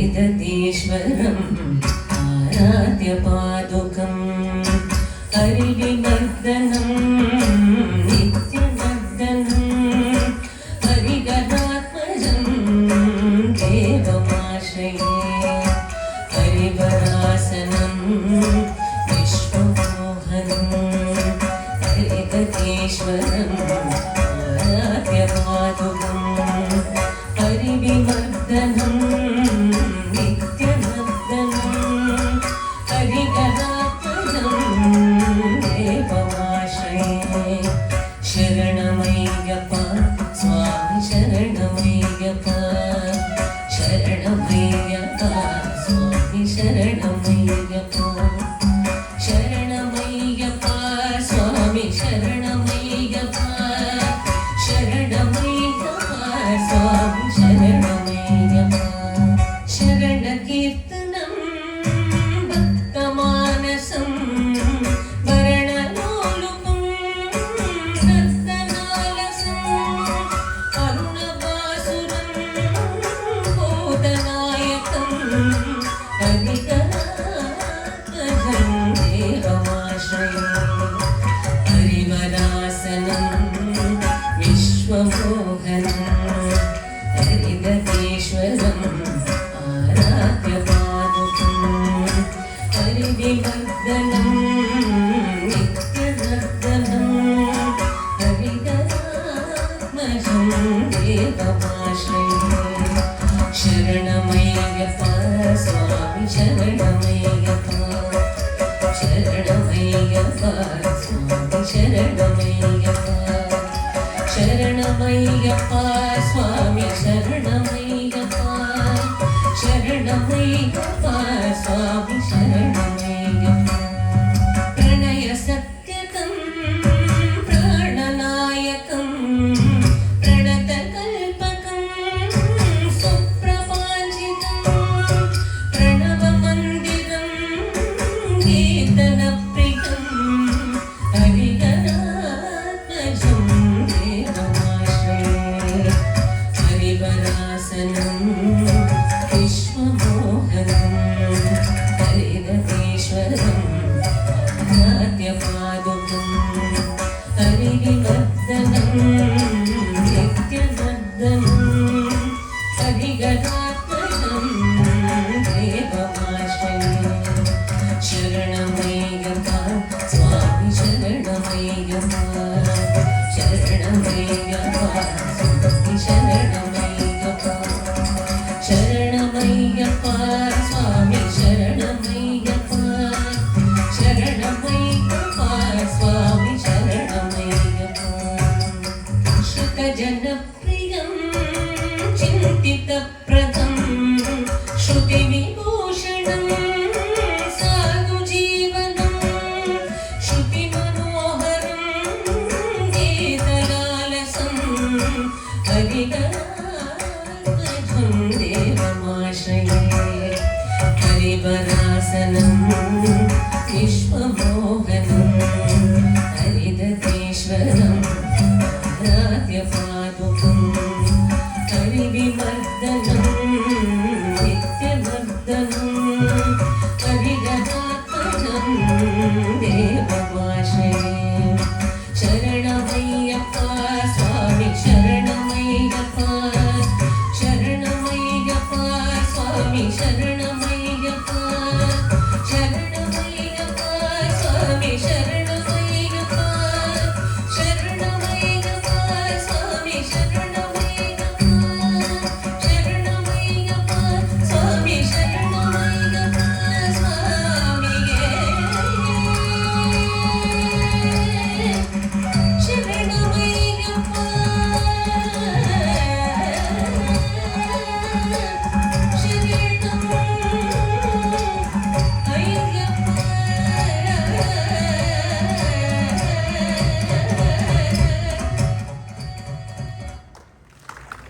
हरिदतीश्वरम् आराध्य पादुकम् हरिविवर्धनम् नित्यवर्धनम् हरिगदात्मजम् देवमाश्रये हरिवरासनम् विश्वमोहनम् हरिदतीश्वरम् आराध्य पादुकम् हरिविवर्धनम् शरणमय्यप्पा स्वामी शरणमय्यप्पा शरणमय्यप्पा स्वामी शरणमय्यप्पा शरणमय्यप्पा स्वामी शरणमय्यप्पा शरणमय्यप्पा स्वामी शरणमय्यप्पा शरणकीर्तनं भक्तमानसं हरिदतीश्वरम् आराध्य पादुकम् हरिविवर्धनम् नित्यवर्धनम् हरिगदात्मजम् देवमाश्रये शरणमय्यप्पा स्वामी शरणमय्यप्पा शरणमय्यप्पा स्वामी शरणमय्यप्पा शरणमय्यप्पा स्वामी शरणमय्यप्पा शरणमय्यप्पा स्वामी शरणमय्यप्पा प्रणय सत्यकं प्राणनायकं प्रणतकल्पकं सुप्रभाजितं प्रणवमन्दिरं कीर्तनप्रियं हरिगदात्मजं विश्वमोहनम् हरिदतीश्वरम् आराध्य पादुकम् हरिविवर्धनम् नित्यवर्धनम् हरिगदात्मजम् देवमाश्रये शरणमय्यप्पा स्वामी शरणमय्यप्पा शरणमय्यप्पा स्वामी शरणमय्यप्पा शरणमय्यप्पा स्वामी शरणमय्यप्पा शरणमय्यप्पा स्वामी शरणमय्यप्पा श्रुतजनप्रियं चिन्तितप्रदं श्रुतिविभूषणं साधुजीवनं श्रुतिमनोहरं गीतलालसं हरिगदात्मजं देवमाश्रये हरिवरासनम् विश्वमोहनम् हरिदतीश्वरम् आराध्य पादुकम् हरिविवर्धनम् नित्यवर्धनम् हरिगदात्मजम् देवमाश्रये शरणमय्यप्पा स्वामी शरणमय्यप्पा शरणमय्यप्पा स्वामी शरण